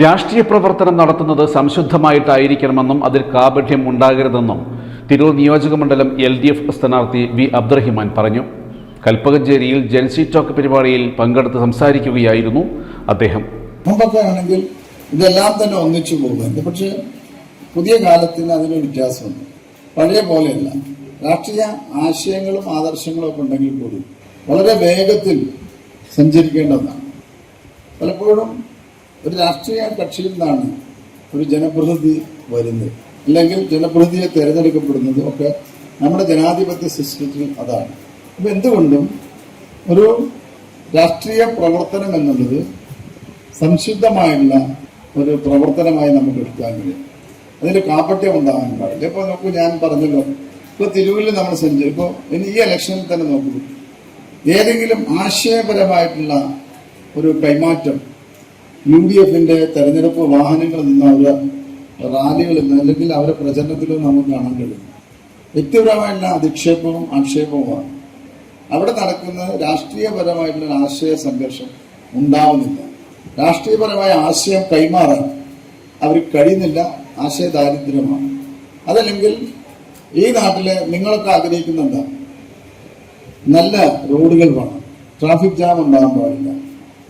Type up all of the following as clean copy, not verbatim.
രാഷ്ട്രീയ പ്രവർത്തനം നടത്തുന്നത് സംശുദ്ധമായിട്ടായിരിക്കണമെന്നും അതിൽ കാപഠ്യം ഉണ്ടാകരുതെന്നും തിരൂർ നിയോജകമണ്ഡലം LDF സ്ഥാനാർത്ഥി വി അബ്ദുറഹിമാൻ പറഞ്ഞു. കൽപ്പകഞ്ചേരിയിൽ ജൻസി ടോക്ക് പരിപാടിയിൽ പങ്കെടുത്ത് സംസാരിക്കുകയായിരുന്നു അദ്ദേഹം. മുമ്പൊക്കെ ആണെങ്കിൽ ഇതെല്ലാം തന്നെ ഒന്നിച്ചു പോകുന്നുണ്ട്. പക്ഷെ പുതിയ കാലത്തിന് അതിന് വ്യത്യാസമുണ്ട്. പഴയ പോലെയല്ല. രാഷ്ട്രീയ ആശയങ്ങളും ആദർശങ്ങളും ഒക്കെ ഉണ്ടെങ്കിൽ കൂടി വളരെ വേഗത്തിൽ സഞ്ചരിക്കേണ്ടതാണ്. പലപ്പോഴും ഒരു രാഷ്ട്രീയ കക്ഷിയിൽ നിന്നാണ് ഒരു ജനപ്രതിനിധി വരുന്നത്, അല്ലെങ്കിൽ ജനപ്രതിനിധിയെ തിരഞ്ഞെടുക്കപ്പെടുന്നത് ഒക്കെ നമ്മുടെ ജനാധിപത്യ സിസ്റ്റത്തിൽ അതാണ്. അപ്പം എന്തുകൊണ്ടും ഒരു രാഷ്ട്രീയ പ്രവർത്തനം എന്നുള്ളത് സംശുദ്ധമായുള്ള ഒരു പ്രവർത്തനമായി നമുക്ക് എടുക്കാൻ കഴിയും. അതിന് കാപട്യം ഉണ്ടാകാൻ പാടില്ല. ഇപ്പോൾ നോക്കൂ, ഞാൻ പറഞ്ഞല്ലോ, ഇപ്പോൾ തിരുവല്ല നമ്മൾ ഇപ്പോൾ ഇനി ഈ ഇലക്ഷനിൽ തന്നെ നോക്കൂ, ഏതെങ്കിലും ആശയപരമായിട്ടുള്ള ഒരു കൈമാറ്റം UDFന്റെ തെരഞ്ഞെടുപ്പ് വാഹനങ്ങളിൽ നിന്ന്, അവരുടെ റാലികളിൽ നിന്ന്, അല്ലെങ്കിൽ അവരുടെ പ്രചരണത്തിലും നമുക്ക് കാണാൻ കഴിയും. വ്യക്തിപരമായിട്ടുള്ള അധിക്ഷേപവും ആക്ഷേപവുമാണ് അവിടെ നടക്കുന്നത്. രാഷ്ട്രീയപരമായിട്ടുള്ള ആശയ സംഘർഷം ഉണ്ടാവുന്നില്ല. രാഷ്ട്രീയപരമായ ആശയം കൈമാറാൻ അവർ കഴിയുന്നില്ല. ആശയ ദാരിദ്ര്യമാണ്. അതല്ലെങ്കിൽ ഈ നാട്ടിലെ നിങ്ങളൊക്കെ ആഗ്രഹിക്കുന്ന എന്താ? നല്ല റോഡുകൾ വേണം, ട്രാഫിക് ജാം ഉണ്ടാകാൻ പാടില്ല,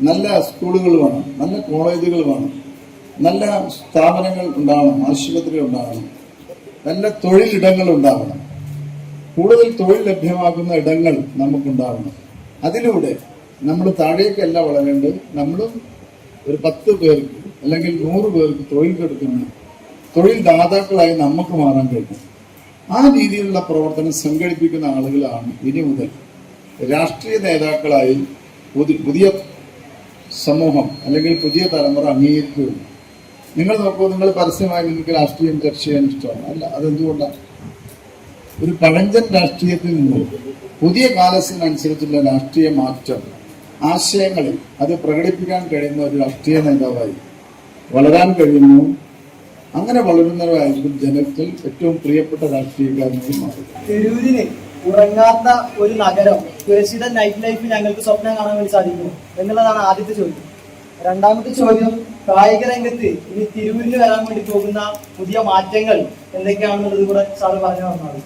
നല്ല സ്കൂളുകൾ വേണം, നല്ല കോളേജുകൾ വേണം, നല്ല സ്ഥാപനങ്ങൾ ഉണ്ടാവണം, ആശുപത്രികൾ ഉണ്ടാവണം, നല്ല തൊഴിലിടങ്ങൾ ഉണ്ടാവണം, കൂടുതൽ തൊഴിൽ ലഭ്യമാക്കുന്ന ഇടങ്ങൾ നമുക്കുണ്ടാവണം. അതിലൂടെ നമ്മൾ താഴേക്കല്ല വളരേണ്ടത്, നമ്മളും ഒരു 10 പേർക്ക് അല്ലെങ്കിൽ 100 പേർക്ക് തൊഴിൽ കൊടുക്കുന്ന തൊഴിൽ ദാതാക്കളായി നമുക്ക് മാറാൻ കഴിയും. ആ രീതിയിലുള്ള പ്രവർത്തനം സംഘടിപ്പിക്കുന്ന ആളുകളാണ് ഇനി മുതൽ രാഷ്ട്രീയ നേതാക്കളായി പുതിയ സമൂഹം അല്ലെങ്കിൽ പുതിയ തലമുറ അംഗീകരിക്കുകയുള്ളൂ. നിങ്ങൾ നോക്കൂ, നിങ്ങൾ പരസ്യമായി നിങ്ങൾക്ക് രാഷ്ട്രീയം ചർച്ച ചെയ്യാൻ ഇഷ്ടമാണ്. അല്ല, അതെന്തുകൊണ്ടാണ്? ഒരു പഴഞ്ചൻ രാഷ്ട്രീയത്തിൽ നിന്ന് പുതിയ കാലത്തിനനുസരിച്ചുള്ള രാഷ്ട്രീയ മാറ്റം ആശയങ്ങളിൽ അത് പ്രകടിപ്പിക്കാൻ കഴിയുന്ന ഒരു രാഷ്ട്രീയ നേതാവായി വളരാൻ കഴിയുന്നു. അങ്ങനെ വളരുന്നവരായിരിക്കും ജനത്തിൽ ഏറ്റവും പ്രിയപ്പെട്ട രാഷ്ട്രീയക്കാരനായി മാറും. തിരൂരിന് ഉറങ്ങാത്ത ഒരു നഗരം, സുരക്ഷിത നൈറ്റ് ലൈഫ് ഞങ്ങൾക്ക് സ്വപ്നം കാണാൻ വേണ്ടി സാധിക്കുമോ എന്നുള്ളതാണ് ആദ്യത്തെ ചോദ്യം. രണ്ടാമത്തെ ചോദ്യം, കായിക രംഗത്ത് ഇനി തിരൂരിന് വരാൻ വേണ്ടി പോകുന്ന പുതിയ മാറ്റങ്ങൾ എന്തൊക്കെയാണെന്നുള്ളത് കൂടെ സാറ് പറഞ്ഞു തന്നാൽ.